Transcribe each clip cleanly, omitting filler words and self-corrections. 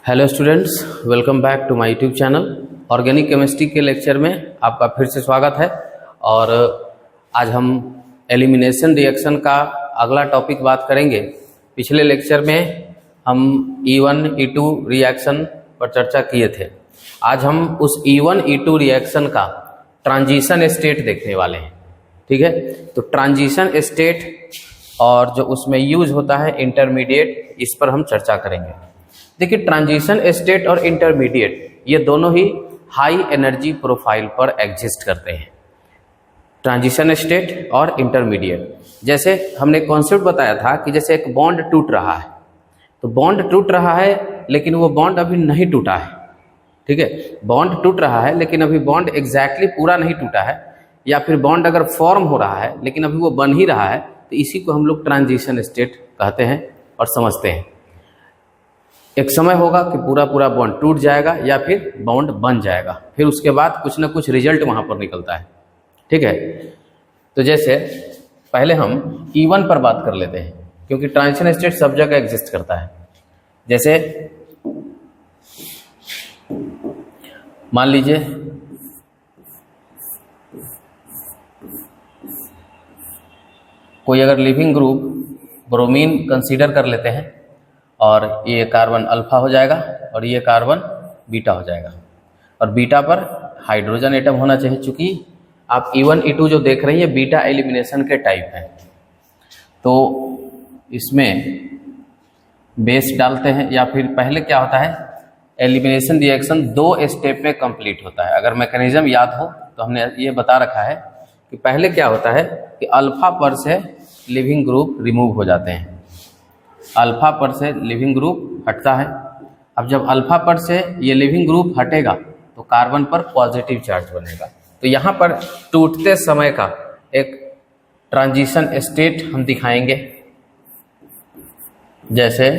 Hello students, welcome back to my YouTube channel. Organic chemistry के lecture में आपका फिर से स्वागत है। और आज हम एलिमिनेशन रिएक्शन का अगला टॉपिक बात करेंगे। पिछले लेक्चर में हम E1 E2 रिएक्शन पर चर्चा किए थे। आज हम उस E1 E2 रिएक्शन का ट्रांजिशन स्टेट देखने वाले हैं। ठीक है, तो ट्रांजिशन स्टेट और जो उसमें यूज होता है इंटरमीडिएट, इस पर हम चर्चा करेंगे। देखिए, ट्रांजिशन स्टेट और इंटरमीडिएट ये दोनों ही हाई एनर्जी प्रोफाइल पर एग्जिस्ट करते हैं। ट्रांजिशन स्टेट और इंटरमीडिएट, जैसे हमने कॉन्सेप्ट बताया था कि जैसे एक बॉन्ड टूट रहा है, तो बॉन्ड टूट रहा है लेकिन वो बॉन्ड अभी नहीं टूटा है। ठीक है, बॉन्ड टूट रहा है लेकिन अभी बॉन्ड एग्जैक्टली पूरा नहीं टूटा है, या फिर बॉन्ड अगर फॉर्म हो रहा है लेकिन अभी वो बन ही रहा है, तो इसी को हम लोग ट्रांजिशन स्टेट कहते हैं और समझते हैं। एक समय होगा कि पूरा बॉन्ड टूट जाएगा या फिर बॉन्ड बन जाएगा, फिर उसके बाद कुछ ना कुछ रिजल्ट वहाँ पर निकलता है। ठीक है, तो जैसे पहले हम E1 पर बात कर लेते हैं, क्योंकि ट्रांजिशन स्टेट सब जगह एग्जिस्ट करता है। जैसे मान लीजिए कोई अगर लिविंग ग्रुप ब्रोमीन कंसीडर कर लेते हैं, और ये कार्बन अल्फा हो जाएगा और ये कार्बन बीटा हो जाएगा, और बीटा पर हाइड्रोजन एटम होना चाहिए। चूंकि आप E1 E2 जो देख रही है बीटा एलिमिनेशन के टाइप है, तो इसमें बेस डालते हैं, या फिर पहले क्या होता है, एलिमिनेशन रिएक्शन 2 स्टेप में कंप्लीट होता है। अगर मैकेनिज्म याद हो तो हमने ये बता रखा है कि पहले क्या होता है कि अल्फा पर से लिविंग ग्रुप रिमूव हो जाते हैं। अल्फा पर से लिविंग ग्रुप हटता है। अब जब अल्फा पर से ये लिविंग ग्रुप हटेगा तो कार्बन पर पॉजिटिव चार्ज बनेगा। तो यहाँ पर टूटते समय का एक ट्रांजिशन स्टेट हम दिखाएंगे। जैसे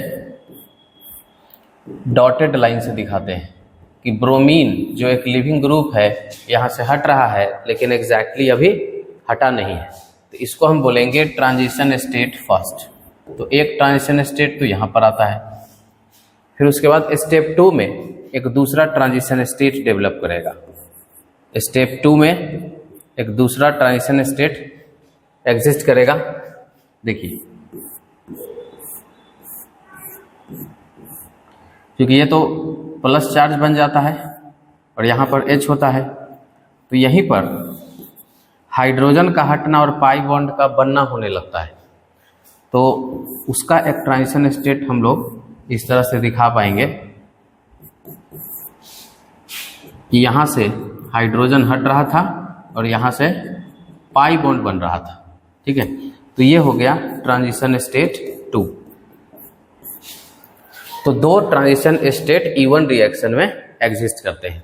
डॉटेड लाइन से दिखाते हैं कि ब्रोमीन जो एक लिविंग ग्रुप है यहाँ से हट रहा है लेकिन एग्जैक्टली अभी हटा नहीं है, तो इसको हम बोलेंगे ट्रांजिशन स्टेट फर्स्ट। तो एक ट्रांजिशन स्टेट तो यहाँ पर आता है, फिर उसके बाद स्टेप 2 में एक दूसरा ट्रांजिशन स्टेट डेवलप करेगा। स्टेप 2 में एक दूसरा ट्रांजिशन स्टेट एग्जिस्ट करेगा। देखिए, क्योंकि ये तो प्लस चार्ज बन जाता है और यहाँ पर H होता है, तो यहीं पर हाइड्रोजन का हटना और पाई बॉन्ड का बनना होने लगता है। तो उसका एक ट्रांजिशन स्टेट हम लोग इस तरह से दिखा पाएंगे कि यहाँ से हाइड्रोजन हट रहा था और यहाँ से पाई बॉन्ड बन रहा था। ठीक है, तो ये हो गया ट्रांजिशन स्टेट 2। तो 2 ट्रांजिशन स्टेट E1 रिएक्शन में एग्जिस्ट करते हैं।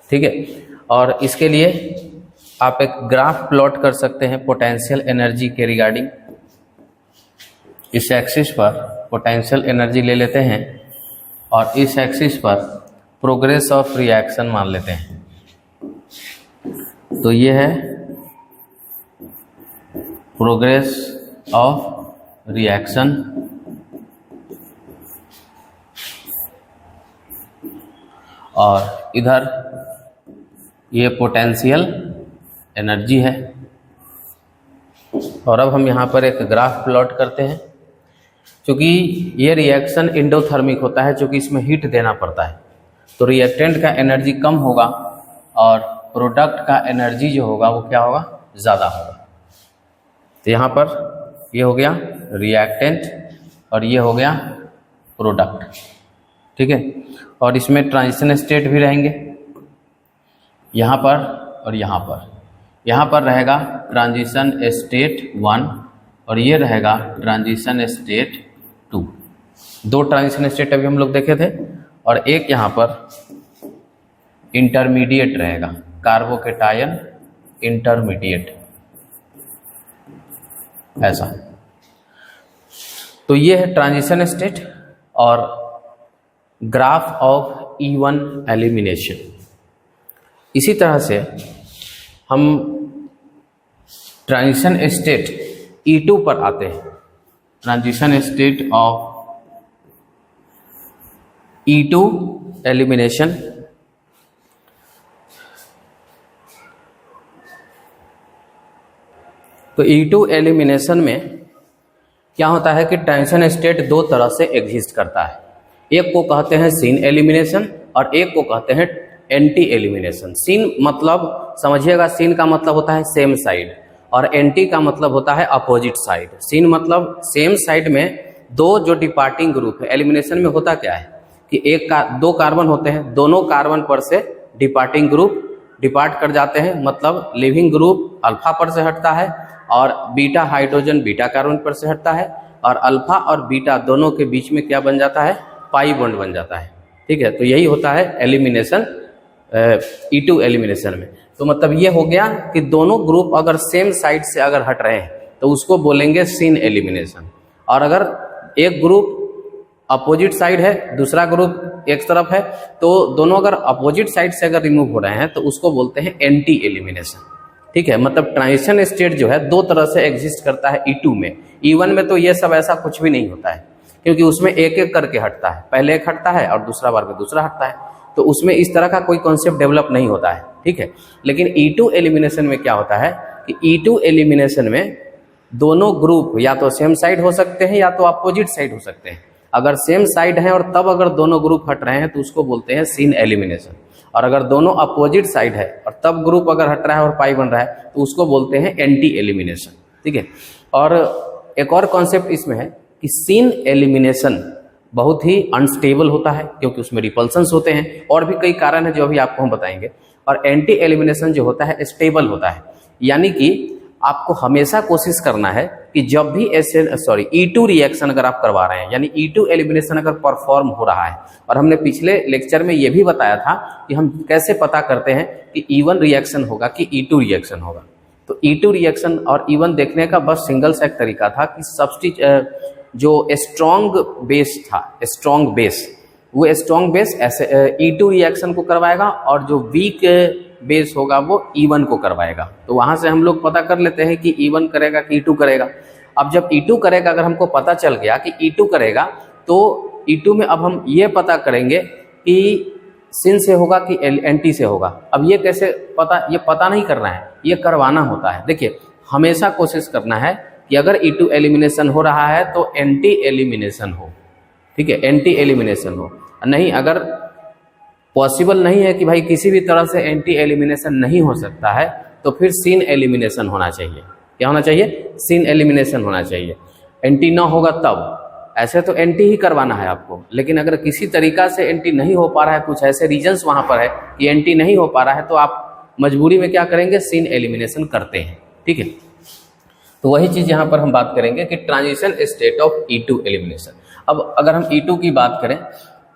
ठीक है, और इसके लिए आप एक ग्राफ प्लॉट कर सकते हैं पोटेंशियल एनर्जी के रिगार्डिंग। इस एक्सिस पर पोटेंशियल एनर्जी ले लेते हैं और इस एक्सिस पर प्रोग्रेस ऑफ रिएक्शन मान लेते हैं। तो ये है प्रोग्रेस ऑफ रिएक्शन, और इधर ये पोटेंशियल एनर्जी है। और अब हम यहाँ पर एक ग्राफ प्लॉट करते हैं। क्योंकि ये रिएक्शन एंडोथर्मिक होता है, क्योंकि इसमें हीट देना पड़ता है, तो रिएक्टेंट का एनर्जी कम होगा और प्रोडक्ट का एनर्जी जो होगा वो क्या होगा, ज़्यादा होगा। तो यहाँ पर ये हो गया रिएक्टेंट और ये हो गया प्रोडक्ट। ठीक है, और इसमें ट्रांजिशन स्टेट भी रहेंगे यहाँ पर और यहाँ पर। यहाँ पर रहेगा ट्रांजिशन स्टेट 1 और ये रहेगा ट्रांजिशन स्टेट 2। 2 ट्रांजिशन स्टेट अभी हम लोग देखे थे, और एक यहाँ पर इंटरमीडिएट रहेगा, कार्बोकेटायन इंटरमीडिएट, ऐसा। तो ये है ट्रांजिशन स्टेट और ग्राफ ऑफ E1 एलिमिनेशन। इसी तरह से हम ट्रांजिशन स्टेट E2 पर आते हैं। Transition state of E2 elimination. तो E2 एलिमिनेशन में क्या होता है कि ट्रांजिशन स्टेट दो तरह से एग्जिस्ट करता है। एक को कहते हैं सीन एलिमिनेशन और एक को कहते हैं एंटी एलिमिनेशन। सीन मतलब समझिएगा, सीन का मतलब होता है सेम साइड और एंटी का मतलब होता है अपोजिट साइड। सीन मतलब सेम साइड में दो जो डिपार्टिंग ग्रुप है। एलिमिनेशन में होता क्या है कि दो कार्बन होते हैं, दोनों कार्बन पर से डिपार्टिंग ग्रुप डिपार्ट कर जाते हैं, मतलब लिविंग ग्रुप अल्फा पर से हटता है और बीटा हाइड्रोजन बीटा कार्बन पर से हटता है और अल्फा और बीटा दोनों के बीच में क्या बन जाता है, पाई बॉन्ड बन जाता है। ठीक है, तो यही होता है एलिमिनेशन E2 एलिमिनेशन में। तो मतलब ये हो गया कि दोनों ग्रुप अगर सेम साइड से अगर हट रहे हैं तो उसको बोलेंगे सीन एलिमिनेशन, और अगर एक ग्रुप अपोजिट साइड है दूसरा ग्रुप एक तरफ है तो दोनों अगर अपोजिट साइड से अगर रिमूव हो रहे हैं तो उसको बोलते हैं एंटी एलिमिनेशन। ठीक है, मतलब ट्रांजिशन स्टेट जो है दो तरह से एग्जिस्ट करता है E2 में। E1 में तो ये सब ऐसा कुछ भी नहीं होता है क्योंकि उसमें एक एक करके हटता है, पहले एक हटता है और दूसरा बार में दूसरा हटता है, तो उसमें इस तरह का कोई कॉन्सेप्ट डेवलप नहीं होता है। ठीक है, लेकिन E2 एलिमिनेशन में क्या होता है कि E2 एलिमिनेशन में दोनों ग्रुप या तो सेम साइड हो सकते हैं या तो अपोजिट साइड हो सकते हैं। अगर सेम साइड है और तब अगर दोनों ग्रुप हट रहे हैं तो उसको बोलते हैं सीन एलिमिनेशन, और अगर दोनों अपोजिट साइड है और तब ग्रुप अगर हट रहा है और पाई बन रहा है तो उसको बोलते हैं एंटी एलिमिनेशन। ठीक है, और एक और कॉन्सेप्ट इसमें है कि सीन एलिमिनेशन बहुत ही अनस्टेबल होता है क्योंकि उसमें रिपल्सन्स होते हैं और भी कई कारण है जो अभी आपको हम बताएंगे, और एंटी एलिमिनेशन जो होता है स्टेबल होता है, यानी कि आपको हमेशा कोशिश करना है कि जब भी E2 रिएक्शन अगर आप करवा रहे हैं, यानी E2 एलिमिनेशन अगर परफॉर्म हो रहा है, और हमने पिछले लेक्चर में ये भी बताया था कि हम कैसे पता करते हैं कि E1 रिएक्शन होगा कि E2 रिएक्शन होगा। तो E2 रिएक्शन और E1 देखने का बस सिंगल सा एक तरीका था कि जो स्ट्रॉन्ग बेस था, स्ट्रॉन्ग बेस, वो स्ट्रॉन्ग बेस ऐसे E2 रिएक्शन को करवाएगा और जो वीक बेस होगा वो E1 को करवाएगा। तो वहां से हम लोग पता कर लेते हैं कि E1 करेगा कि E2 करेगा। अब जब E2 करेगा, अगर हमको पता चल गया कि E2 करेगा तो E2 में अब हम ये पता करेंगे कि सिन से होगा कि एंटी से होगा। अब ये कैसे पता, ये पता नहीं करना है, ये करवाना होता है। देखिए, हमेशा कोशिश करना है कि अगर E2 एलिमिनेशन हो रहा है तो एंटी एलिमिनेशन हो। ठीक है, एंटी एलिमिनेशन हो, नहीं अगर पॉसिबल नहीं है कि भाई किसी भी तरह से एंटी एलिमिनेशन नहीं हो सकता है तो फिर सीन एलिमिनेशन होना चाहिए। क्या होना चाहिए? सीन एलिमिनेशन होना चाहिए। एंटी ना होगा तब, ऐसे तो एंटी ही करवाना है आपको, लेकिन अगर किसी तरीका से एंटी नहीं हो पा रहा है, कुछ ऐसे रीजंस वहां पर है कि एंटी नहीं हो पा रहा है, तो आप मजबूरी में क्या करेंगे, सीन एलिमिनेशन करते हैं। ठीक है, तो वही चीज यहाँ पर हम बात करेंगे कि transition state of E2 elimination. अब अगर हम E2 की बात करें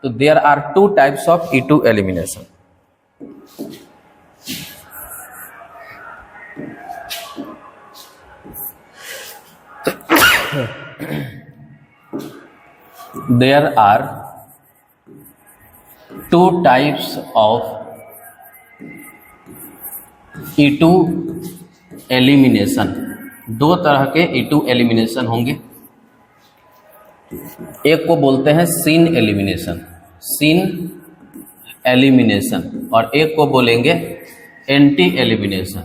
तो there are two types of E2 elimination. There are two types of E2 elimination. दो तरह के E2 एलिमिनेशन होंगे। एक को बोलते हैं सीन एलिमिनेशन, सीन एलिमिनेशन, और एक को बोलेंगे एंटी एलिमिनेशन,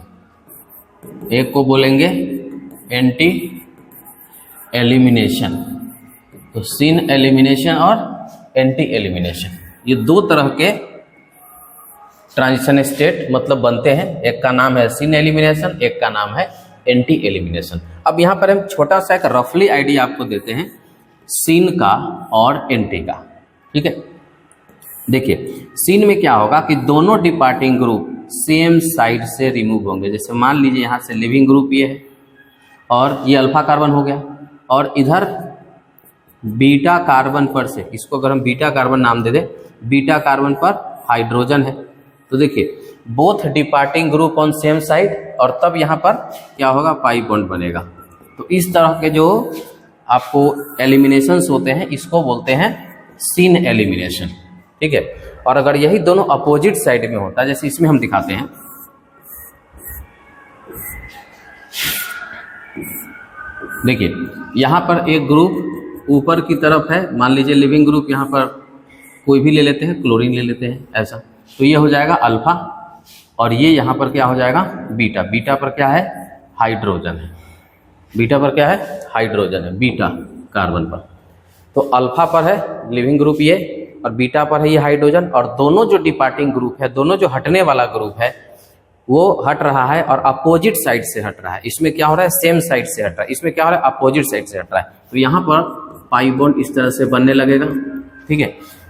एक को बोलेंगे एंटी एलिमिनेशन। तो सीन एलिमिनेशन और एंटी एलिमिनेशन, ये दो तरह के ट्रांजिशन स्टेट मतलब बनते हैं। एक का नाम है सीन एलिमिनेशन, एक का नाम है एंटी एलिमिनेशन। अब यहाँ पर हम छोटा सा एक रफली आइडिया आपको देते हैं सीन का और एंटी का। ठीक है, देखिए सीन में क्या होगा कि दोनों डिपार्टिंग ग्रुप सेम साइड से रिमूव होंगे। जैसे मान लीजिए यहाँ से लिविंग ग्रुप ये है और ये अल्फा कार्बन हो गया, और इधर बीटा कार्बन पर से, इसको अगर हम बीटा कार्बन नाम दे दें, बीटा कार्बन पर हाइड्रोजन है। तो देखिए both departing group on same side, और तब यहाँ पर क्या होगा, पाई बॉन्ड बनेगा। तो इस तरह के जो आपको एलिमिनेशंस होते हैं इसको बोलते हैं सीन एलिमिनेशन। ठीक है, और अगर यही दोनों अपोजिट साइड में होता है, जैसे इसमें हम दिखाते हैं, देखिए यहाँ पर एक ग्रुप ऊपर की तरफ है, मान लीजिए लिविंग ग्रुप यहाँ पर कोई भी ले लेते हैं, क्लोरीन ले लेते हैं ऐसा, तो ये हो जाएगा अल्फा, और ये यहाँ पर क्या हो जाएगा बीटा। बीटा पर क्या है, हाइड्रोजन है। बीटा पर क्या है, हाइड्रोजन है, बीटा कार्बन पर। तो अल्फा पर है लिविंग ग्रुप ये, और बीटा पर है ये हाइड्रोजन, और दोनों जो डिपार्टिंग ग्रुप है, दोनों जो हटने वाला ग्रुप है वो हट रहा है और अपोजिट साइड से हट रहा है। इसमें क्या हो रहा है, सेम साइड से हट रहा है, इसमें क्या हो रहा है, अपोजिट साइड से हट रहा है। तो यहाँ पर पाई बॉन्ड इस तरह से बनने लगेगा, ठीक है।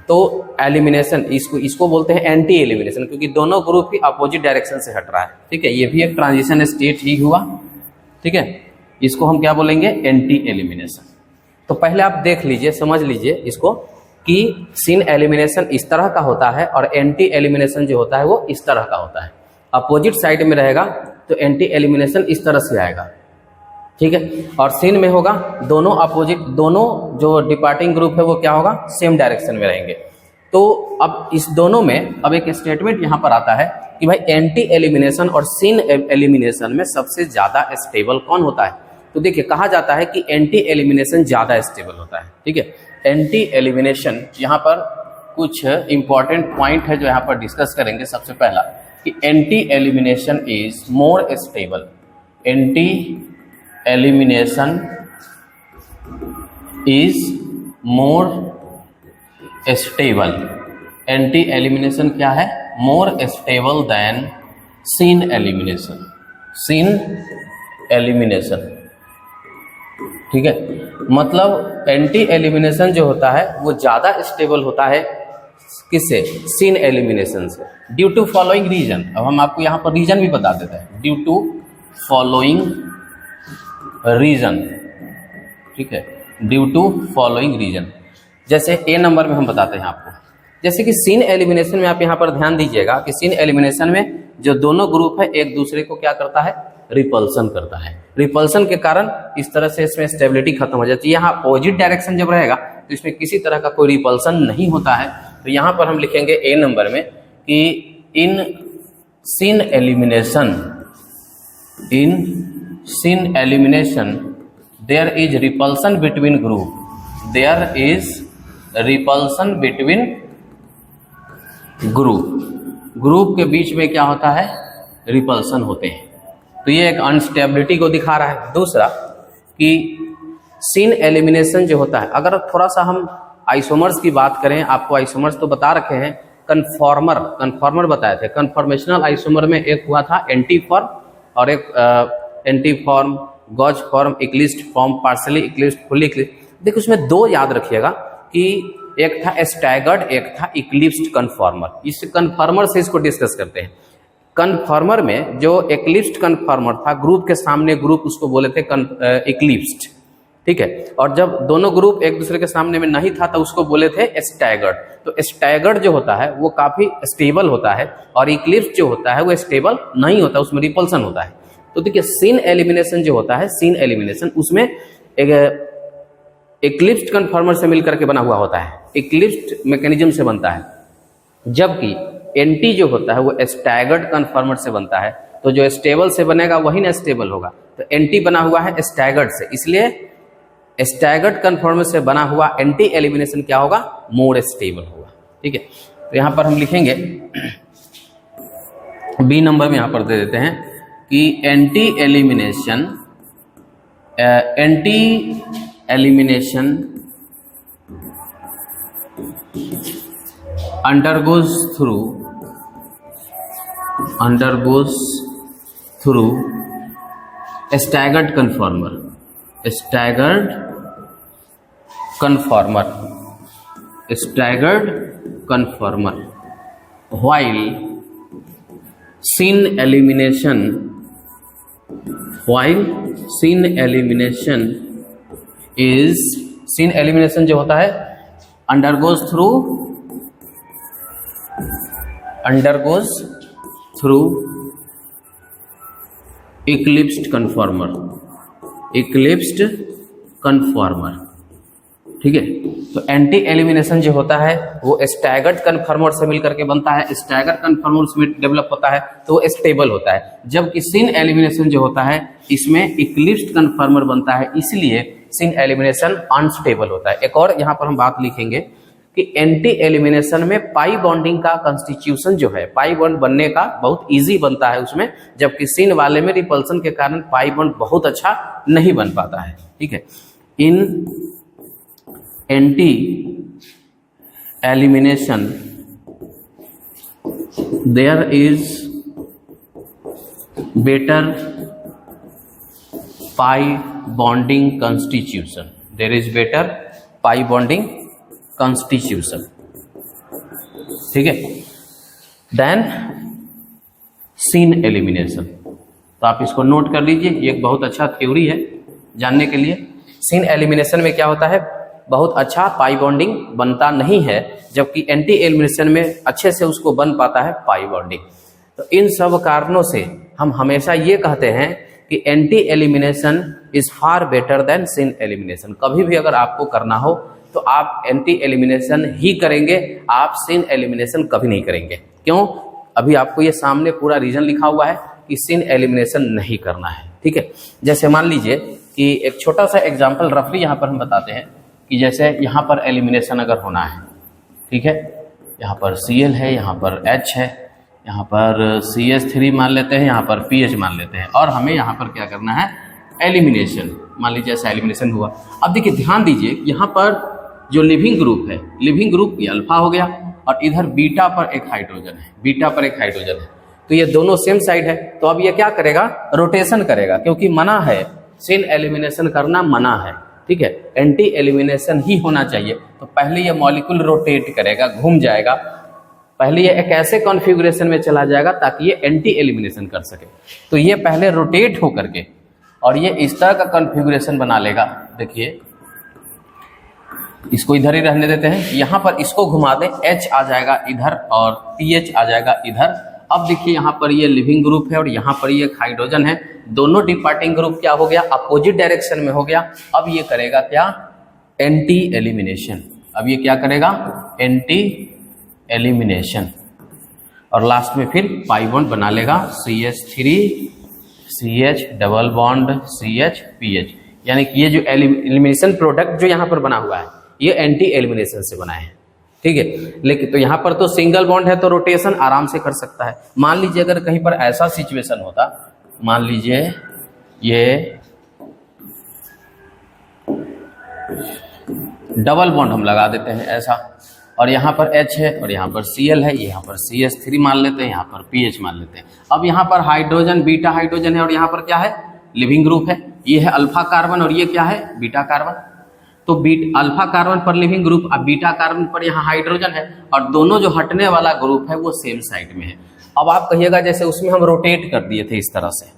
तो एलिमिनेशन, इसको बोलते हैं एंटी एलिमिनेशन, क्योंकि दोनों ग्रुप की अपोजिट डायरेक्शन से हट रहा है, ठीक है। ये भी एक ट्रांजिशन स्टेट ही हुआ, ठीक है। इसको हम क्या बोलेंगे, एंटी एलिमिनेशन। तो पहले आप देख लीजिए, समझ लीजिए इसको कि सिन एलिमिनेशन इस तरह का होता है और एंटी एलिमिनेशन जो होता है वो इस तरह का होता है। अपोजिट साइड में रहेगा तो एंटी एलिमिनेशन इस तरह से आएगा, ठीक है। और सिन में होगा दोनों अपोजिट, दोनों जो डिपार्टिंग ग्रुप है वो क्या होगा, सेम डायरेक्शन में रहेंगे। तो अब इस दोनों में अब एक स्टेटमेंट यहाँ पर आता है कि भाई एंटी एलिमिनेशन और सिन एलिमिनेशन में सबसे ज्यादा स्टेबल कौन होता है। तो देखिए कहा जाता है कि एंटी एलिमिनेशन ज्यादा स्टेबल होता है, ठीक है। एंटी एलिमिनेशन, यहाँ पर कुछ इंपॉर्टेंट पॉइंट है जो यहाँ पर डिस्कस करेंगे। सबसे पहला कि anti elimination is more stable. Anti elimination is more stable. Anti elimination क्या है, more stable then syn elimination. सिन एलिमिनेशन, ठीक है। मतलब एंटी एलिमिनेशन जो होता है वो ज्यादा स्टेबल होता है किससे, सिन एलिमिनेशन से, ड्यू टू फॉलोइंग रीजन। अब हम आपको यहाँ पर रीजन भी बता देते हैं, ड्यू टू फॉलोइंग रीजन, ठीक है, ड्यू टू फॉलोइंग रीजन। जैसे ए नंबर में हम बताते हैं आपको, जैसे कि सिन एलिमिनेशन में आप यहाँ पर ध्यान दीजिएगा कि सिन एलिमिनेशन में जो दोनों ग्रुप है एक दूसरे को क्या करता है, रिपल्सन करता है। रिपल्सन के कारण इस तरह से इसमें स्टेबिलिटी खत्म हो जाती है। यहाँ अपोजिट डायरेक्शन जब रहेगा तो इसमें किसी तरह का कोई रिपल्सन नहीं होता है। तो यहाँ पर हम लिखेंगे ए नंबर में कि in syn elimination, in syn elimination there is repulsion between group, there is repulsion between group के बीच में क्या होता है, रिपल्सन होते हैं। तो ये एक अनस्टेबिलिटी को दिखा रहा है। दूसरा कि सिन एलिमिनेशन जो होता है, अगर थोड़ा सा हम आइसोमर्स की बात करें, आपको आइसोमर्स तो बता रखे हैं, कन्फॉर्मर बताए थे। कन्फॉर्मेशनल आइसोमर में एक हुआ था एंटीफॉर्म और एक anti form, gauche form, eclipsed form, partially eclipsed, fully eclipsed. देखिए उसमें दो याद रखिएगा कि एक था स्टैगर्ड, एक था इक्लिप्स्ड कन्फॉर्मर। इस कन्फॉर्मर से इसको डिस्कस करते हैं। कन्फॉर्मर में जो इक्लिप्स्ड कन्फॉर्मर था, ग्रुप के सामने ग्रुप, उसको बोले थे इक्लिप्स्ड, ठीक है। और जब दोनों ग्रुप एक दूसरे के सामने में नहीं था तो उसको बोले थे स्टैगर्ड। तो स्टैगर्ड जो होता है वो काफी स्टेबल होता है और इक्लिप्स्ड जो होता है वो स्टेबल नहीं होता, उसमें रिपल्सन होता है। तो देखिए सिन एलिमिनेशन जो होता है, सिन एलिमिनेशन उसमें एक इक्लिप्स्ड कन्फॉर्मर से मिलकर के बना हुआ होता है, इक्लिप्स्ड मैकेनिज्म से बनता है। जबकि एंटी जो होता है वो स्टैगर्ड कन्फॉर्मर से बनता है। तो जो स्टेबल से बनेगा वही ना स्टेबल होगा। तो एंटी बना हुआ है स्टैगर्ड से, इसलिए स्टैगर्ड कन्फॉर्मर से बना हुआ एंटी एलिमिनेशन क्या होगा, मोर स्टेबल होगा, ठीक है। तो यहाँ पर हम लिखेंगे बी नंबर में यहाँ पर दे देते हैं कि anti elimination undergoes through staggered conformer, while sin elimination जो होता है undergoes through eclipsed conformer, ठीक है। तो एंटी एलिमिनेशन जो होता है वो स्टैगर्ड कन्फॉर्मर से मिलकर के बनता है, स्टैगर्ड कन्फॉर्मर से डेवलप होता है तो वो स्टेबल होता है। जबकि सिन एलिमिनेशन जो होता है इसमें इक्लिप्स्ड कन्फॉर्मर बनता है, इसलिए सिन एलिमिनेशन अनस्टेबल होता है। एक और यहाँ पर हम बात लिखेंगे कि एंटी एलिमिनेशन में पाई बॉन्डिंग का कंस्टिट्यूशन जो है, पाई बॉन्ड बनने का बहुत इजी बनता है उसमें, जबकि सिन वाले में रिपल्सन के कारण पाई बॉन्ड बहुत अच्छा नहीं बन पाता है। ठीक है, in anti elimination there is better pi bonding constitution, there is better pi bonding constitution. ठीक है, देन सिन एलिमिनेशन, तो आप इसको नोट कर लीजिए, ये एक बहुत अच्छा थ्योरी है जानने के लिए। सिन एलिमिनेशन में क्या होता है, बहुत अच्छा पाई बॉन्डिंग बनता नहीं है, जबकि एंटी एलिमिनेशन में अच्छे से उसको बन पाता है पाई बॉन्डिंग। तो इन सब कारणों से हम हमेशा ये कहते हैं कि anti elimination is far better than syn elimination. कभी भी अगर आपको करना हो तो आप एंटी एलिमिनेशन ही करेंगे, आप सिन एलिमिनेशन कभी नहीं करेंगे। क्यों? अभी आपको ये सामने पूरा रीजन लिखा हुआ है कि सिन एलिमिनेशन नहीं करना है। ठीक है, जैसे मान लीजिए कि एक छोटा सा एग्जांपल रफली यहाँ पर हम बताते हैं कि जैसे यहाँ पर एलिमिनेशन अगर होना है, ठीक है, यहाँ पर Cl है, यहाँ पर H है, यहाँ पर CH3 मान लेते हैं, यहाँ पर pH मान लेते हैं, और हमें यहाँ पर क्या करना है, एलिमिनेशन। मान लीजिए ऐसा एलिमिनेशन हुआ। अब देखिए ध्यान दीजिए, यहाँ पर जो लिविंग ग्रुप है, लिविंग ग्रुप ये अल्फा हो गया, और इधर बीटा पर एक हाइड्रोजन है, बीटा पर एक हाइड्रोजन है, तो ये दोनों सेम साइड है। तो अब ये क्या करेगा, रोटेशन करेगा, क्योंकि मना है, सिन एलिमिनेशन करना मना है। ठीक है, एंटी एलिमिनेशन ही होना चाहिए। तो पहले ये मॉलिक्यूल रोटेट करेगा, घूम जाएगा, पहले ये एक ऐसे कॉन्फ़िगरेशन में चला जाएगा ताकि ये एंटी एलिमिनेशन कर सके। तो ये पहले रोटेट होकर के और ये इस तरह का कॉन्फ़िगरेशन बना लेगा। देखिए इसको इधर ही रहने देते हैं, यहाँ पर इसको घुमा दें, H आ जाएगा इधर और PH आ जाएगा इधर। अब देखिए यहाँ पर ये लिविंग ग्रुप है और यहाँ पर ये हाइड्रोजन है, दोनों डिपार्टिंग ग्रुप क्या हो गया, अपोजिट डायरेक्शन में हो गया। अब ये करेगा क्या, एंटी एलिमिनेशन। अब ये क्या करेगा, एंटी एलिमिनेशन, और लास्ट में फिर पाई बॉन्ड बना लेगा, CH3 CH double bond CH PH। यानी कि ये जो एलिमिनेशन प्रोडक्ट जो यहाँ पर बना हुआ है ये एंटी एलिमिनेशन से बना है। ठीक है, लेकिन तो यहाँ पर तो सिंगल बॉन्ड है तो रोटेशन आराम से कर सकता है। मान लीजिए अगर कहीं पर ऐसा सिचुएशन होता, मान लीजिए ये डबल बॉन्ड हम लगा देते हैं ऐसा, और यहाँ पर H है और यहाँ पर Cl है, यहाँ पर CH3 मान लेते हैं, यहाँ पर PH मान लेते हैं। अब यहाँ पर हाइड्रोजन बीटा हाइड्रोजन है और यहाँ पर क्या है, लिविंग ग्रुप है, ये है अल्फा कार्बन और ये क्या है, बीटा कार्बन। तो अल्फा कार्बन पर लिविंग ग्रुप, अब बीटा कार्बन पर यहाँ हाइड्रोजन है, और दोनों जो हटने वाला ग्रुप है वो सेम साइड में है। अब आप कहिएगा जैसे उसमें हम रोटेट कर दिए थे, इस तरह से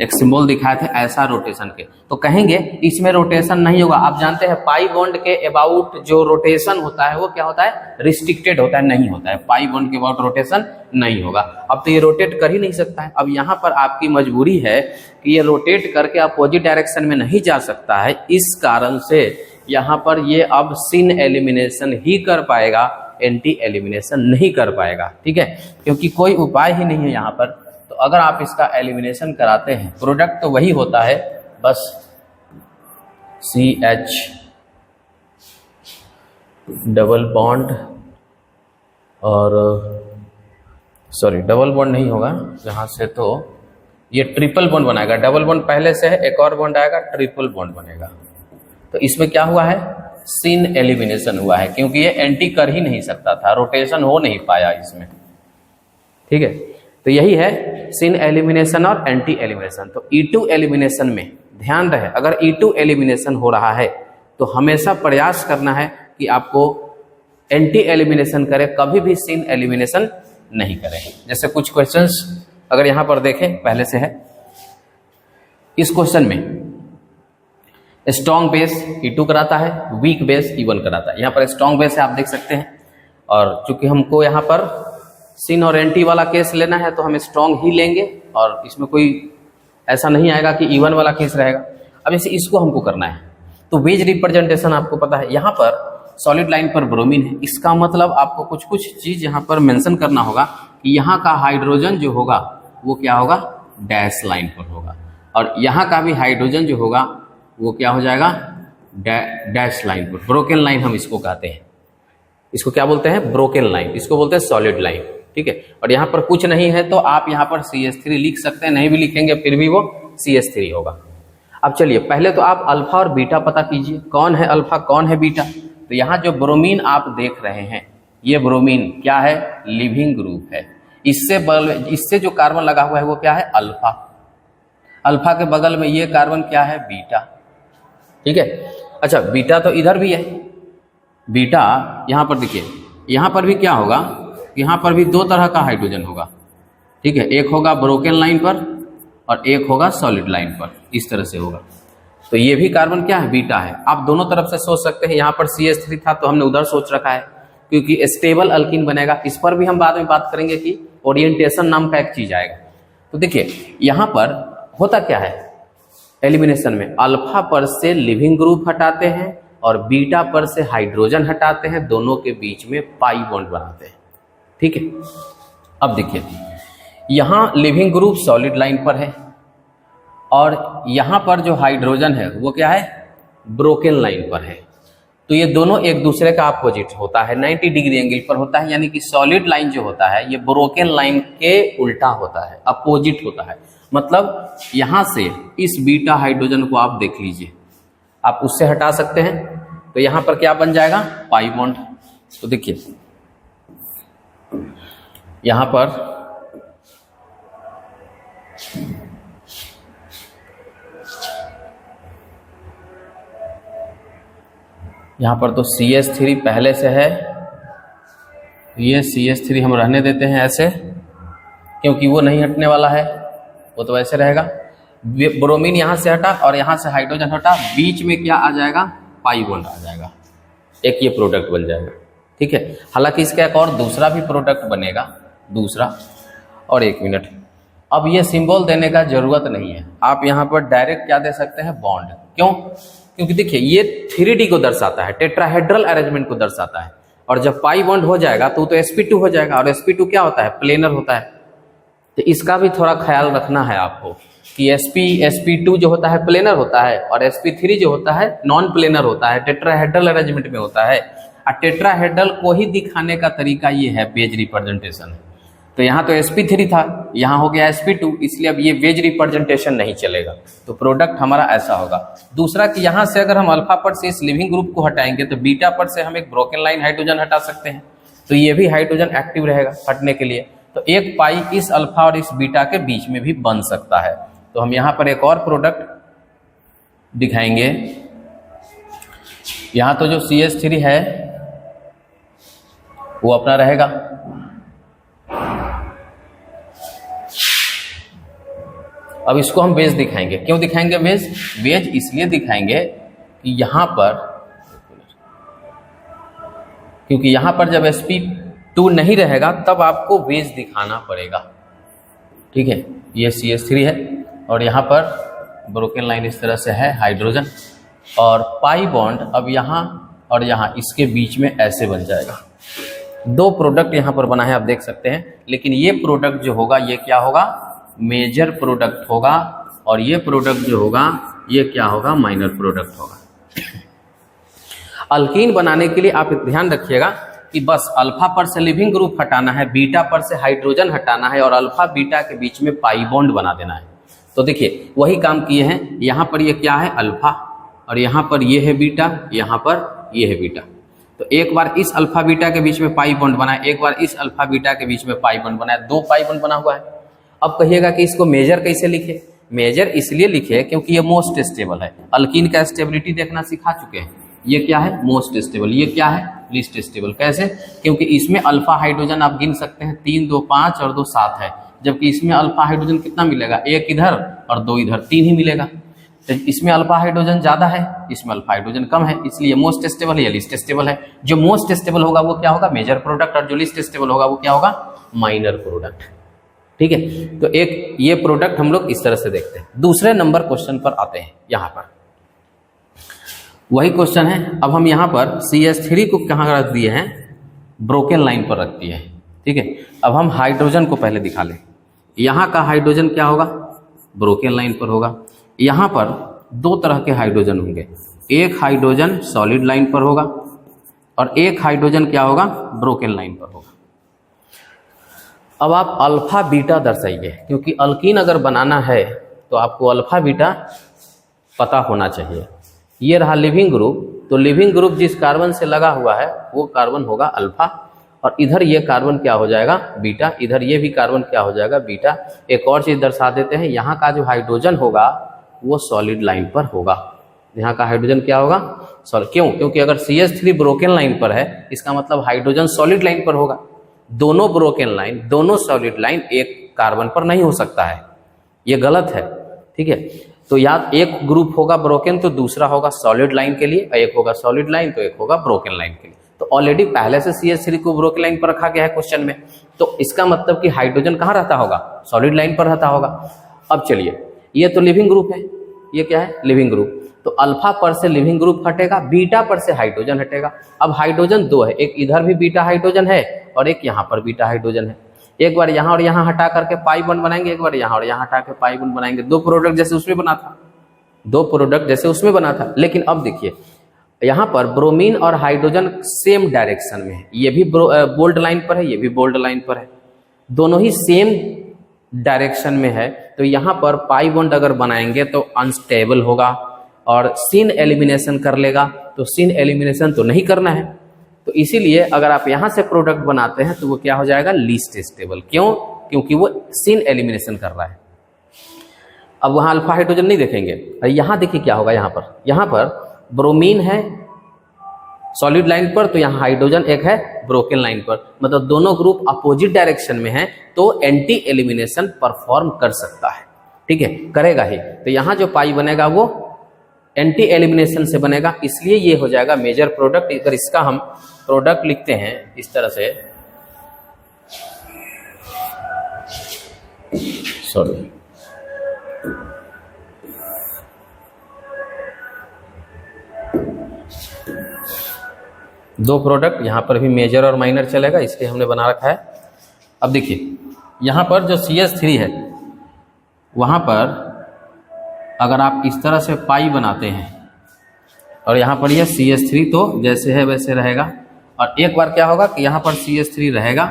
एक सिंबल दिखाए थे ऐसा रोटेशन के, तो कहेंगे इसमें रोटेशन नहीं होगा। आप जानते हैं पाई बॉन्ड के अबाउट जो रोटेशन होता है वो क्या होता है, रिस्ट्रिक्टेड होता है, नहीं होता है। पाई बॉन्ड के अबाउट रोटेशन नहीं होगा। अब तो ये रोटेट कर ही नहीं सकता है। अब यहाँ पर आपकी मजबूरी है कि ये रोटेट करके अपोजिट डायरेक्शन में नहीं जा सकता है, इस कारण से यहाँ पर ये अब सिन एलिमिनेशन ही कर पाएगा, एंटी एलिमिनेशन नहीं कर पाएगा। ठीक है, क्योंकि कोई उपाय ही नहीं है यहाँ पर। तो अगर आप इसका एलिमिनेशन कराते हैं, प्रोडक्ट तो वही होता है, बस CH डबल बॉन्ड और सॉरी डबल बॉन्ड नहीं होगा यहाँ से, तो ये ट्रिपल बॉन्ड बनाएगा। डबल बॉन्ड पहले से है, एक और बॉन्ड आएगा, ट्रिपल बॉन्ड बनेगा। तो इसमें क्या हुआ है, सिन एलिमिनेशन हुआ है, क्योंकि ये एंटी कर ही नहीं सकता था, रोटेशन हो नहीं पाया इसमें। ठीक है, तो यही है सिन एलिमिनेशन और एंटी एलिमिनेशन। तो E2 एलिमिनेशन में ध्यान रहे, अगर E2 एलिमिनेशन हो रहा है तो हमेशा प्रयास करना है कि आपको एंटी एलिमिनेशन करें, कभी भी सिन एलिमिनेशन नहीं करें। जैसे कुछ क्वेश्चंस अगर यहाँ पर देखें, पहले से है इस क्वेश्चन में, स्ट्रॉन्ग बेस E2 कराता है, वीक बेस E1 कराता है। यहाँ पर स्ट्रॉन्ग बेस है, आप देख सकते हैं, और चूंकि हमको यहाँ पर सिन और एंटी वाला केस लेना है तो हम स्ट्रॉन्ग ही लेंगे, और इसमें कोई ऐसा नहीं आएगा कि E1 वाला केस रहेगा। अब जैसे इसको हमको करना है, तो वेज रिप्रेजेंटेशन आपको पता है, यहाँ पर सॉलिड लाइन पर ब्रोमीन है, इसका मतलब आपको कुछ कुछ चीज यहाँ पर मेंशन करना होगा कि यहाँ का हाइड्रोजन जो होगा वो क्या होगा, डैश लाइन पर होगा, और यहाँ का भी हाइड्रोजन जो होगा वो क्या हो जाएगा, डैश लाइन पर, ब्रोकन लाइन हम इसको कहते हैं। इसको क्या बोलते हैं? ब्रोकन लाइन, इसको बोलते हैं सॉलिड लाइन। ठीक है, और यहाँ पर कुछ नहीं है तो आप यहाँ पर CH3 लिख सकते हैं, नहीं भी लिखेंगे फिर भी वो CH3 होगा। अब चलिए पहले तो आप अल्फा और बीटा पता कीजिए, कौन है अल्फा कौन है बीटा। तो यहाँ जो ब्रोमीन आप देख रहे हैं, ये ब्रोमीन क्या है? लिविंग ग्रुप है। इससे जो कार्बन लगा हुआ है वो क्या है? अल्फा। अल्फा के बगल में ये कार्बन क्या है? बीटा। ठीक है, अच्छा बीटा तो इधर भी है, बीटा यहाँ पर देखिए, यहाँ पर भी क्या होगा? यहाँ पर भी दो तरह का हाइड्रोजन होगा। ठीक है, एक होगा ब्रोकन लाइन पर और एक होगा सॉलिड लाइन पर, इस तरह से होगा। तो ये भी कार्बन क्या है? बीटा है। आप दोनों तरफ से सोच सकते हैं, यहाँ पर CH3 था तो हमने उधर सोच रखा है, क्योंकि स्टेबल अल्कीन बनेगा। इस पर भी हम बाद में बात करेंगे कि ओरिएंटेशन नाम का एक चीज आएगा। तो देखिए यहाँ पर होता क्या है एलिमिनेशन में, अल्फा पर से लिविंग ग्रुप हटाते हैं और बीटा पर से हाइड्रोजन हटाते हैं, दोनों के बीच में पाई बॉन्ड बनाते हैं। ठीक है, अब देखिए यहाँ लिविंग ग्रुप सॉलिड लाइन पर है और यहाँ पर जो हाइड्रोजन है वो क्या है? ब्रोकन लाइन पर है। तो ये दोनों एक दूसरे का अपोजिट होता है, 90 डिग्री एंगल पर होता है, यानी कि सॉलिड लाइन जो होता है ये ब्रोकन लाइन के उल्टा होता है, अपोजिट होता है। मतलब यहाँ से इस बीटा हाइड्रोजन को आप देख लीजिए, आप उससे हटा सकते हैं, तो यहाँ पर क्या बन जाएगा? Pi bond. तो देखिए यहाँ पर तो CH3 पहले से है, ये CH3 हम रहने देते हैं ऐसे, क्योंकि वो नहीं हटने वाला है, वो तो ऐसे रहेगा। ब्रोमीन यहाँ से हटा और यहाँ से हाइड्रोजन हटा, बीच में क्या आ जाएगा? पाई बॉन्ड आ जाएगा, एक ये प्रोडक्ट बन जाएगा। ठीक है, हालांकि इसका एक और दूसरा भी प्रोडक्ट बनेगा, दूसरा। और एक मिनट, अब ये सिंबल देने का जरूरत नहीं है, आप यहाँ पर डायरेक्ट क्या दे सकते हैं? बॉन्ड। क्यों? क्योंकि देखिए ये 3D को दर्शाता है, टेट्राहेड्रल अरेंजमेंट को दर्शाता है, और जब पाई बॉन्ड हो जाएगा तो sp2 हो जाएगा, और sp2 क्या होता है? प्लेनर होता है। तो इसका भी थोड़ा ख्याल रखना है आपको कि sp2 जो होता है प्लेनर होता है, और sp3 जो होता है नॉन प्लेनर होता है, टेट्राहेड्रल अरेंजमेंट में होता है। और टेट्राहेड्रल को ही दिखाने का तरीका ये है, वेज रिप्रेजेंटेशन। तो यहाँ तो sp3 था, यहाँ हो गया sp2, इसलिए अब ये वेज रिप्रेजेंटेशन नहीं चलेगा। तो प्रोडक्ट हमारा ऐसा होगा। दूसरा कि यहाँ से अगर हम अल्फा पर से इस लिविंग ग्रुप को हटाएंगे तो बीटा पर से हम एक ब्रोकन लाइन हाइड्रोजन हटा सकते हैं, तो ये भी हाइड्रोजन एक्टिव रहेगा हटने के लिए। तो एक पाई इस अल्फा और इस बीटा के बीच में भी बन सकता है। तो हम यहाँ पर एक और प्रोडक्ट दिखाएंगे। यहाँ तो जो CH3 है वो अपना रहेगा, अब इसको हम वेज दिखाएंगे। क्यों दिखाएंगे वेज? वेज इसलिए दिखाएंगे कि यहाँ पर, क्योंकि यहाँ पर जब sp2 नहीं रहेगा तब आपको वेज दिखाना पड़ेगा। ठीक है, ये CH3 है और यहाँ पर ब्रोकन लाइन इस तरह से है, हाइड्रोजन, और पाई बॉन्ड अब यहाँ और यहाँ इसके बीच में ऐसे बन जाएगा। दो प्रोडक्ट यहाँ पर बना है, आप देख सकते हैं। लेकिन ये प्रोडक्ट जो होगा ये क्या होगा? मेजर प्रोडक्ट होगा, और ये प्रोडक्ट जो होगा ये क्या होगा? माइनर प्रोडक्ट होगा। अल्कीन बनाने के लिए आप ध्यान रखिएगा कि बस अल्फा पर से लिविंग ग्रुप हटाना है, बीटा पर से हाइड्रोजन हटाना है, और अल्फा बीटा के बीच में पाई बॉन्ड बना देना है। तो देखिए वही काम किए हैं। यहाँ पर ये क्या है? अल्फा, और यहाँ पर ये है बीटा, यहाँ पर ये है बीटा। तो एक बार इस अल्फा बीटा के बीच में पाई बॉन्ड बनाए, एक बार इस अल्फा बीटा के बीच में पाई बॉन्ड बनाए, दो पाई बॉन्ड बना हुआ है। अब कहिएगा कि इसको मेजर कैसे लिखे? मेजर इसलिए लिखे क्योंकि ये मोस्ट स्टेबल है। अल्कीन का स्टेबिलिटी देखना सिखा चुके हैं। ये क्या है? Most stable. ये क्या है? Least stable. कैसे? क्योंकि इसमें अल्फा हाइड्रोजन आप गिन सकते हैं, 3 2 5 और 2 7 है, जबकि इसमें अल्फा हाइड्रोजन कितना मिलेगा? 1 इधर और 2 इधर, 3 ही मिलेगा। तो इसमें अल्फा हाइड्रोजन ज्यादा है, इसमें अल्फा हाइड्रोजन कम है, इसलिए मोस्ट स्टेबल है या लीस्ट स्टेबल है। जो मोस्ट स्टेबल होगा वो क्या होगा? मेजर प्रोडक्ट, और जो लीस्ट स्टेबल होगा वो क्या होगा? Minor product. ठीक है, तो एक ये प्रोडक्ट हम लोग इस तरह से देखते हैं। दूसरे नंबर क्वेश्चन पर आते हैं। यहाँ पर वही क्वेश्चन है। अब हम यहाँ पर CH3 को कहाँ रख दिए हैं? ब्रोकन लाइन पर रख दिए हैं। ठीक है, अब हम हाइड्रोजन को पहले दिखा लें। यहाँ का हाइड्रोजन क्या होगा? ब्रोकन लाइन पर होगा। यहाँ पर दो तरह के हाइड्रोजन होंगे, एक हाइड्रोजन सॉलिड लाइन पर होगा, और एक हाइड्रोजन क्या होगा, ब्रोकेन लाइन पर होगा। अब आप अल्फा बीटा दर्शाइए, क्योंकि अल्कीन अगर बनाना है तो आपको अल्फा बीटा पता होना चाहिए। ये रहा लिविंग ग्रुप, तो लिविंग ग्रुप जिस कार्बन से लगा हुआ है वो कार्बन होगा अल्फा, और इधर ये कार्बन क्या हो जाएगा, बीटा। इधर ये भी कार्बन क्या हो जाएगा, बीटा। एक और चीज़ दर्शा देते हैं, यहाँ का जो हाइड्रोजन होगा वो सॉलिड लाइन पर होगा। यहाँ का हाइड्रोजन क्या होगा, सॉलिड। क्यों? क्योंकि अगर CH3 ब्रोकेन लाइन पर है, इसका मतलब हाइड्रोजन सॉलिड लाइन पर होगा। दोनों ब्रोकेन लाइन, दोनों सॉलिड लाइन एक कार्बन पर नहीं हो सकता है, ये गलत है। ठीक है, तो याद, एक ग्रुप होगा ब्रोकेन तो दूसरा होगा सॉलिड लाइन के लिए, एक होगा सॉलिड लाइन तो एक होगा ब्रोकेन लाइन के लिए। तो ऑलरेडी पहले से CH3 को ब्रोकेन लाइन पर रखा गया है क्वेश्चन में, तो इसका मतलब कि हाइड्रोजन कहाँ रहता होगा, सॉलिड लाइन पर रहता होगा। अब चलिए, ये तो लिविंग ग्रुप है, ये क्या है, लिविंग ग्रुप। तो अल्फा पर से लिविंग ग्रुप हटेगा, बीटा पर से हाइड्रोजन हटेगा। अब हाइड्रोजन दो है, एक इधर भी बीटा हाइड्रोजन है और एक यहाँ पर बीटा हाइड्रोजन है। एक बार यहाँ और यहाँ हटा करके पाई बॉन्ड बनाएंगे, एक बार यहाँ और यहाँ हटा के पाई बॉन्ड बनाएंगे। दो प्रोडक्ट जैसे उसमें बना था, दो प्रोडक्ट जैसे उसमें बना था। लेकिन अब देखिए, यहाँ पर ब्रोमीन और हाइड्रोजन सेम डायरेक्शन में है, ये भी बोल्ड लाइन पर है, ये भी बोल्ड लाइन पर है, दोनों ही सेम डायरेक्शन में है। तो यहाँ पर पाई बॉन्ड अगर बनाएंगे तो अनस्टेबल होगा और सिन एलिमिनेशन कर लेगा, तो सिन एलिमिनेशन तो नहीं करना है। तो इसीलिए अगर आप यहाँ से प्रोडक्ट बनाते हैं तो वो क्या हो जाएगा, लीस्ट स्टेबल। क्यों? क्योंकि वो सिन एलिमिनेशन कर रहा है। अब वहाँ अल्फा हाइड्रोजन नहीं देखेंगे। यहाँ देखिए क्या होगा, यहाँ पर ब्रोमीन है सॉलिड लाइन पर, तो यहाँ हाइड्रोजन एक है ब्रोकेन लाइन पर, मतलब दोनों ग्रुप अपोजिट डायरेक्शन में है, तो एंटी एलिमिनेशन परफॉर्म कर सकता है। ठीक है, करेगा ही। तो यहाँ जो पाई बनेगा वो एंटी एलिमिनेशन से बनेगा, इसलिए ये हो जाएगा मेजर प्रोडक्ट। अगर इसका हम प्रोडक्ट लिखते हैं इस तरह से, सॉरी, दो प्रोडक्ट, यहाँ पर भी मेजर और माइनर चलेगा, इसलिए हमने बना रखा है। अब देखिए, यहाँ पर जो CH3 है, वहाँ पर अगर आप इस तरह से पाई बनाते हैं और यहाँ पर यह CH3 तो जैसे है वैसे रहेगा, और एक बार क्या होगा कि यहाँ पर CH3 रहेगा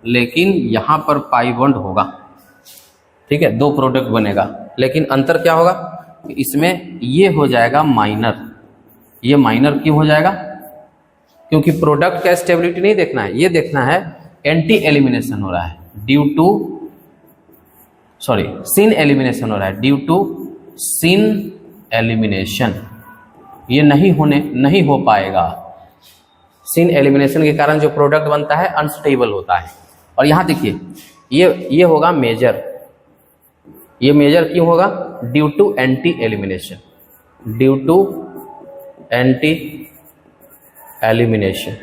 लेकिन यहाँ पर पाई बॉन्ड होगा। ठीक है, दो प्रोडक्ट बनेगा, लेकिन अंतर क्या होगा, इसमें ये हो जाएगा माइनर। ये माइनर क्यों हो जाएगा? क्योंकि प्रोडक्ट का स्टेबिलिटी नहीं देखना है, ये देखना है एंटी एलिमिनेशन हो रहा है due to, sorry, syn elimination हो रहा है ड्यू टू सिन एलिमिनेशन। ये नहीं हो पाएगा। सिन एलिमिनेशन के कारण जो प्रोडक्ट बनता है अनस्टेबल होता है। और यहाँ देखिए, ये होगा मेजर। ये मेजर क्यों होगा? Due to anti elimination, due to anti elimination.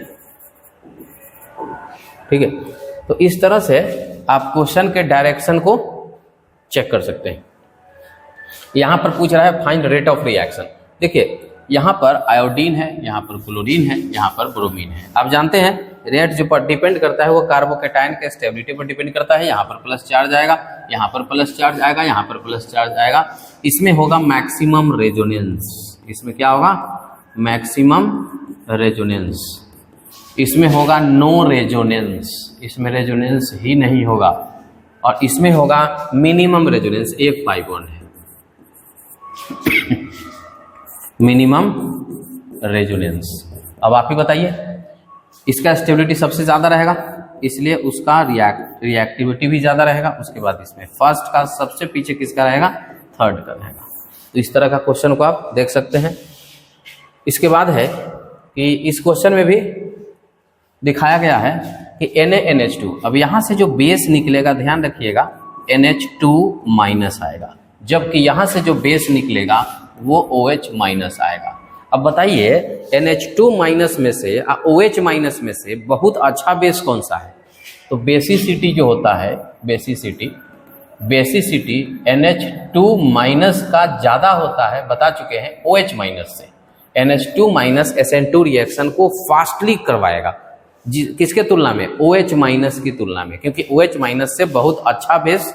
ठीक है, तो इस तरह से आप क्वेश्चन के डायरेक्शन को चेक कर सकते हैं। यहां पर पूछ रहा है फाइंड रेट ऑफ रिएक्शन। देखिए, यहाँ पर आयोडीन है, यहाँ पर क्लोरीन है, यहाँ पर ब्रोमीन है। आप जानते हैं रेट जो पर डिपेंड करता है वो कार्बोकेटायन के स्टेबिलिटी पर डिपेंड करता है। यहाँ पर प्लस चार्ज आएगा, यहाँ पर प्लस चार्ज आएगा, यहाँ पर प्लस चार्ज आएगा। इसमें होगा मैक्सिमम रेजोनेंस। इसमें क्या होगा? Maximum resonance. इसमें होगा नो रेजोनेंस, इसमें रेजोनेंस ही नहीं होगा। और इसमें होगा मिनिमम रेजोनेंस, एक पाई बॉन्ड है, मिनिमम रेजोनेंस। अब आप ही बताइए, इसका स्टेबिलिटी सबसे ज़्यादा रहेगा, इसलिए उसका रिएक्टिविटी भी ज़्यादा रहेगा। उसके बाद इसमें फर्स्ट का सबसे पीछे किसका रहेगा? थर्ड का रहेगा। तो इस तरह का क्वेश्चन को आप देख सकते हैं। इसके बाद है कि इस क्वेश्चन में भी दिखाया गया है कि NaNH2, अब यहाँ से जो बेस निकलेगा, ध्यान रखिएगा, NH2 माइनस आएगा, जबकि यहाँ से जो बेस निकलेगा वो OH माइनस आएगा। अब बताइए NH2 माइनस में से OH माइनस में से बहुत अच्छा बेस कौन सा है? तो बेसिसिटी जो होता है, बेसिसिटी NH2 माइनस का ज़्यादा होता है, बता चुके हैं, OH माइनस से। NH2 माइनस SN2 रिएक्शन को फास्टली करवाएगा, किसके तुलना में? OH माइनस की तुलना में, क्योंकि OH माइनस से बहुत अच्छा बेस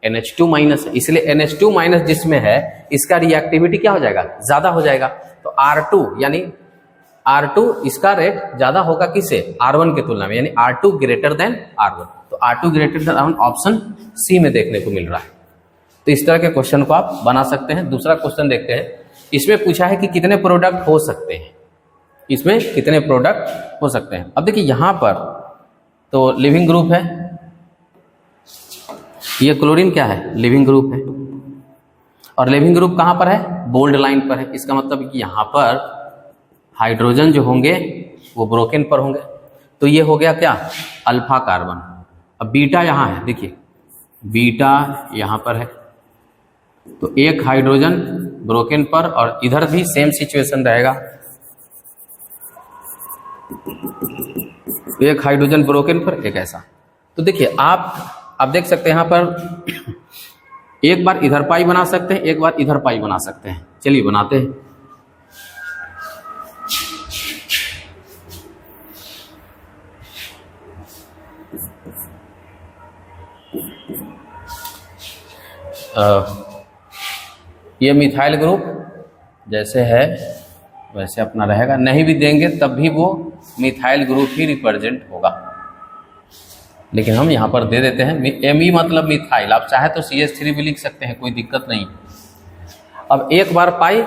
NH2 माइनस है। इसलिए NH2 माइनस जिसमें है, इसका रिएक्टिविटी क्या हो जाएगा? ज़्यादा हो जाएगा। तो R2 यानी R2 इसका रेट ज्यादा होगा किससे, R1 के तुलना में, यानी R2 ग्रेटर देन R1। तो R2 greater than R1 option C में देखने को मिल रहा है। तो इस तरह के क्वेश्चन को आप बना सकते हैं। दूसरा क्वेश्चन देखते हैं। इसमें पूछा है कि कितने प्रोडक्ट हो सकते हैं, इसमें कितने प्रोडक्ट हो सकते हैं। अब देखिए यहां पर तो लिविंग ग्रुप है, ये क्लोरीन क्या है, लिविंग ग्रुप है, और लिविंग ग्रुप कहां पर है, बोल्ड लाइन पर है। इसका मतलब कि यहां पर हाइड्रोजन जो होंगे वो ब्रोकन पर होंगे। तो ये हो गया क्या, अल्फा कार्बन। अब बीटा यहां है, देखिए बीटा यहां पर है, तो एक हाइड्रोजन ब्रोकन पर, और इधर भी सेम सिचुएशन रहेगा, एक हाइड्रोजन ब्रोकन पर, एक ऐसा। तो देखिए आप देख सकते हैं यहां पर एक बार इधर पाई बना सकते हैं, एक बार इधर पाई बना सकते हैं। चलिए बनाते हैं। ये मिथाइल ग्रुप जैसे है वैसे अपना रहेगा, नहीं भी देंगे तब भी वो मिथाइल ग्रुप ही रिप्रेजेंट होगा, लेकिन हम यहाँ पर दे देते हैं। Me मतलब मिथाइल, आप चाहे तो CH3 भी लिख सकते हैं, कोई दिक्कत नहीं। अब एक बार पाई,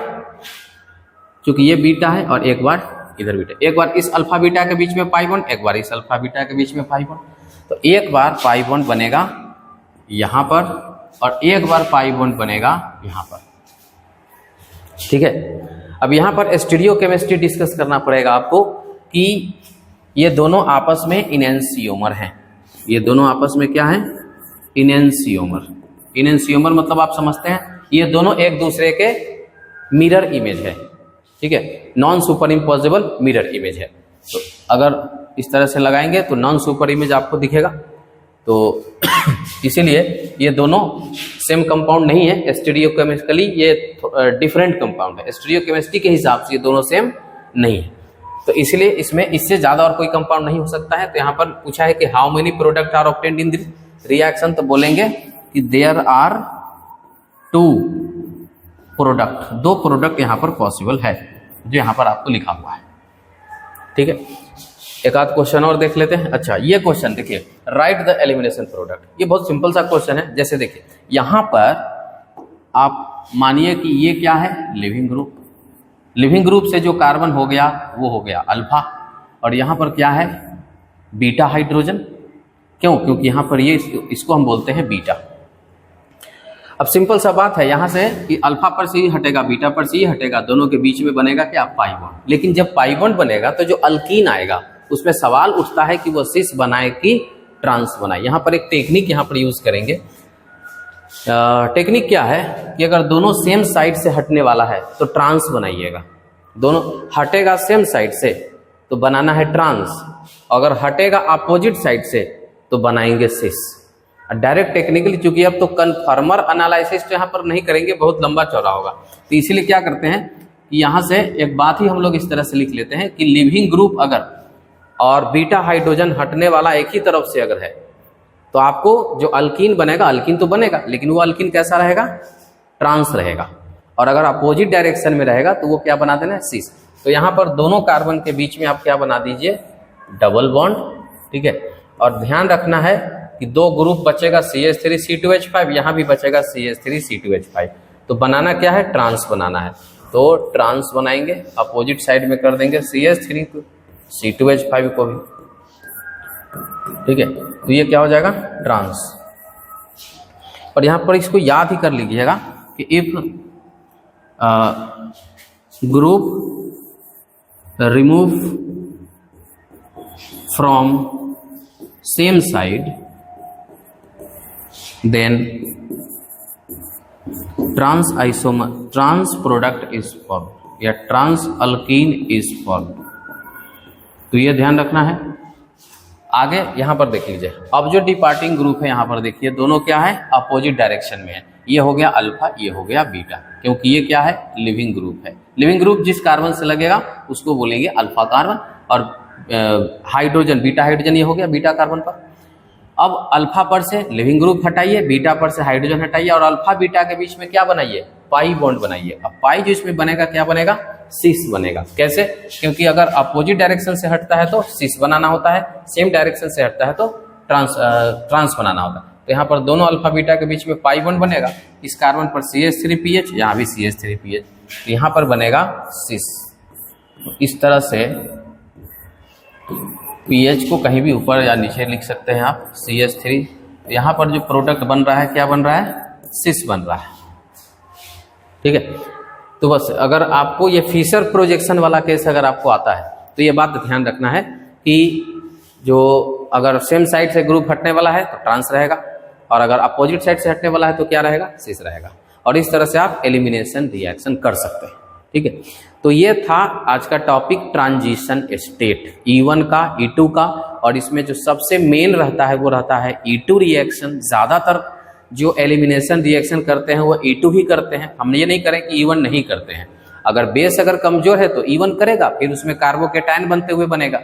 चूंकि ये बीटा है और एक बार इधर बीटा, एक बार इस अल्फा बीटा के बीच में पाई बॉन्ड, एक बार इस अल्फा बीटा के बीच में पाई बॉन्ड। तो एक बार पाई बॉन्ड बनेगा यहाँ पर और एक बार पाई बॉन्ड बनेगा यहाँ पर, ठीक है। अब यहाँ पर स्टीरियोकेमिस्ट्री डिस्कस करना पड़ेगा आपको कि ये दोनों आपस में इनेंशियोमर हैं। ये दोनों आपस में क्या है, इनेंशियोमर। इनेंशियोमर मतलब आप समझते हैं, ये दोनों एक दूसरे के मिरर इमेज है, ठीक है, non super imposable mirror image है। तो अगर इस तरह से लगाएंगे तो नॉन सुपर इमेज आपको दिखेगा। तो इसीलिए ये दोनों सेम कंपाउंड नहीं है, स्टीरियोकेमिकली ये डिफरेंट कंपाउंड है। स्टीरियोकेमिस्ट्री के हिसाब से ये दोनों सेम नहीं है, तो इसलिए इसमें इससे ज्यादा और कोई कंपाउंड नहीं हो सकता है। तो यहाँ पर पूछा है कि how many product are obtained in this reaction, तो बोलेंगे कि देयर आर 2 प्रोडक्ट, 2 प्रोडक्ट यहाँ पर पॉसिबल है, जो यहाँ पर आपको लिखा हुआ है, ठीक है। एक आध क्वेश्चन और देख लेते हैं। अच्छा, ये क्वेश्चन देखिए, राइट द एलिमिनेशन प्रोडक्ट। ये बहुत सिंपल सा क्वेश्चन है। जैसे देखिए यहाँ पर आप मानिए कि ये क्या है, लिविंग ग्रुप। लिविंग ग्रुप से जो कार्बन हो गया वो हो गया अल्फा, और यहाँ पर क्या है, बीटा हाइड्रोजन। क्यों, क्योंकि यहाँ पर ये इसको हम बोलते हैं बीटा। अब सिंपल सा बात है, यहाँ से कि अल्फा पर से ही हटेगा, बीटा पर से ही हटेगा, दोनों के बीच में बनेगा क्या, पाई बॉन्ड। लेकिन जब पाई बॉन्ड बनेगा तो जो अल्कीन आएगा उसमें सवाल उठता है कि वो सिस बनाए कि ट्रांस बनाए। यहाँ पर एक टेक्निक यहाँ पर यूज करेंगे। टेक्निक क्या है कि अगर दोनों सेम साइड से हटने वाला है तो ट्रांस बनाइएगा। दोनों हटेगा सेम साइड से तो बनाना है ट्रांस, अगर हटेगा अपोजिट साइड से तो बनाएंगे सिस। डायरेक्ट टेक्निकली, चूंकि अब तो कन्फर्मर एनालिसिस तो यहाँ पर नहीं करेंगे, बहुत लंबा चौड़ा होगा, तो इसीलिए क्या करते हैं कि यहाँ से एक बात ही हम लोग इस तरह से लिख लेते हैं कि लिविंग ग्रुप अगर और बीटा हाइड्रोजन हटने वाला एक ही तरफ से अगर है तो आपको जो अल्कीन बनेगा, अल्कीन तो बनेगा लेकिन वो अल्कीन कैसा रहेगा, ट्रांस रहेगा। और अगर अपोजिट डायरेक्शन में रहेगा तो वो क्या बना देना है, सिस। तो यहाँ पर दोनों कार्बन के बीच में आप क्या बना दीजिए, डबल बॉन्ड, ठीक है। और ध्यान रखना है कि 2 ग्रुप बचेगा CH3C2H5, यहाँ भी बचेगा CH3C2H5। तो बनाना क्या है, ट्रांस बनाना है, तो ट्रांस बनाएंगे, अपोजिट साइड में कर देंगे CH3C2H5 को भी, ठीक है। तो ये क्या हो जाएगा, ट्रांस। और यहाँ पर इसको याद ही कर लीजिएगा कि if group remove from same side then trans isomer, trans product is formed या ट्रांस अल्कीन इज फॉर्म्ड। तो ये ध्यान रखना है। आगे यहाँ पर देख लीजिए, अब जो डिपार्टिंग ग्रुप है यहाँ पर देखिए, दोनों क्या है, अपोजिट डायरेक्शन में है। ये हो गया अल्फा, ये हो गया बीटा, क्योंकि ये क्या है, लिविंग ग्रुप है। लिविंग ग्रुप जिस कार्बन से लगेगा उसको बोलेंगे अल्फा कार्बन, और हाइड्रोजन, बीटा हाइड्रोजन ये हो गया बीटा कार्बन पर। अब अल्फा पर से लिविंग ग्रुप हटाइए, बीटा पर से हाइड्रोजन हटाइए, और अल्फा बीटा के बीच में क्या बनाइए, पाई बॉन्ड बनाइए। अब पाई जो इसमें बनेगा क्या बनेगा, सिस बनेगा। कैसे? क्योंकि अगर अपोजिट डायरेक्शन से हटता है तो सिस बनाना होता है, सेम डायरेक्शन से हटता है तो ट्रांस बनाना होता है। तो यहाँ पर दोनों अल्फा बीटा के बीच में पाई बॉन्ड बनेगा, इस कार्बन पर CH3PH, यहाँ भी CH3PH, तो यहाँ पर बनेगा सिस। इस तरह से PH को कहीं भी ऊपर या नीचे लिख सकते हैं आप, CH3। यहाँ पर जो प्रोडक्ट बन रहा है क्या बन रहा है? सिस बन रहा है। ठीक है, तो बस अगर आपको ये फिशर प्रोजेक्शन वाला केस अगर आपको आता है तो ये बात ध्यान रखना है कि जो अगर सेम साइड से ग्रुप हटने वाला है तो ट्रांस रहेगा, और अगर अपोजिट साइड से हटने वाला है तो क्या रहेगा? सिस रहेगा। और इस तरह से आप एलिमिनेशन रिएक्शन कर सकते हैं। ठीक है, तो ये था आज का टॉपिक ट्रांजिशन स्टेट, E1 का, E2 का, और इसमें जो सबसे मेन रहता है वो रहता है E2 रिएक्शन। ज़्यादातर जो एलिमिनेशन रिएक्शन करते हैं वो E2 ही करते हैं, हम ये नहीं करें कि E1 नहीं करते हैं। अगर बेस अगर कमजोर है तो E1 करेगा, फिर उसमें कार्बोकेटायन बनते हुए बनेगा।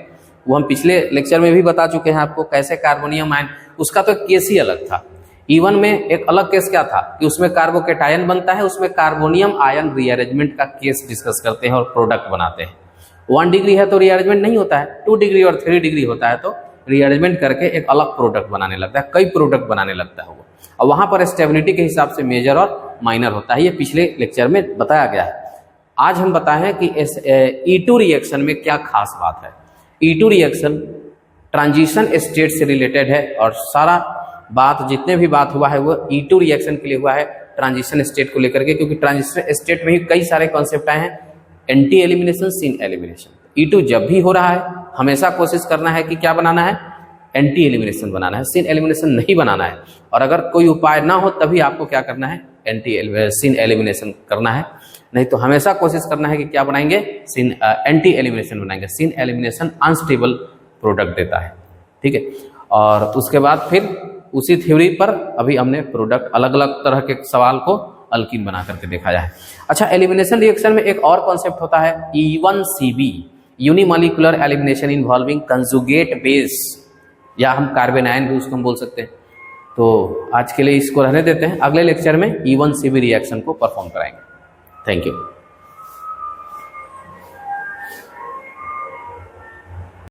वो हम पिछले लेक्चर में भी बता चुके हैं आपको कैसे कार्बोनियम आयन, उसका तो केस ही अलग था। E1 में एक अलग केस क्या था कि उसमें कार्बोकेटायन बनता है, उसमें कार्बोनियम आयन रीअरेंजमेंट का केस डिस्कस करते हैं और प्रोडक्ट बनाते हैं। 1 डिग्री है तो रीअरेंजमेंट नहीं होता है, 2 डिग्री और 3 डिग्री होता है तो रीअरेंजमेंट करके एक अलग प्रोडक्ट बनाने लगता है, कई प्रोडक्ट बनाने लगता है वो, और वहां पर स्टेबिलिटी के हिसाब से मेजर और माइनर होता है। ये पिछले लेक्चर में बताया गया है। आज हम बताएं कि E2 रिएक्शन में क्या खास बात है। E2 रिएक्शन ट्रांजिशन स्टेट से रिलेटेड है, और सारा बात जितने भी बात हुआ है वो E2 रिएक्शन के लिए हुआ है, ट्रांजिशन स्टेट को लेकर के, क्योंकि ट्रांजिशन स्टेट में ही कई सारे कॉन्सेप्ट आए हैं, एंटी एलिमिनेशन, सिन एलिमिनेशन। E2 जब भी हो रहा है हमेशा कोशिश करना है कि क्या बनाना है? एंटी एलिमिनेशन बनाना है, सिन एलिमिनेशन नहीं बनाना है। और अगर कोई उपाय ना हो तभी आपको क्या करना है? सिन एलिमिनेशन करना है, नहीं तो हमेशा कोशिश करना है कि क्या बनाएंगे? एंटी एलिमिनेशन बनाएंगे। सिन एलिमिनेशन अनस्टेबल प्रोडक्ट देता है। ठीक है, और उसके बाद फिर उसी थ्योरी पर अभी हमने प्रोडक्ट अलग अलग तरह के सवाल को अल्कीन बना करके देखा जाए। अच्छा, एलिमिनेशन रिएक्शन में एक और कॉन्सेप्ट होता है E1CB, unimolecular elimination involving conjugate base, या हम कार्बेनायन भी उसको हम बोल सकते हैं। तो आज के लिए इसको रहने देते हैं, अगले लेक्चर में E1CB रिएक्शन को परफॉर्म कराएंगे। Thank you.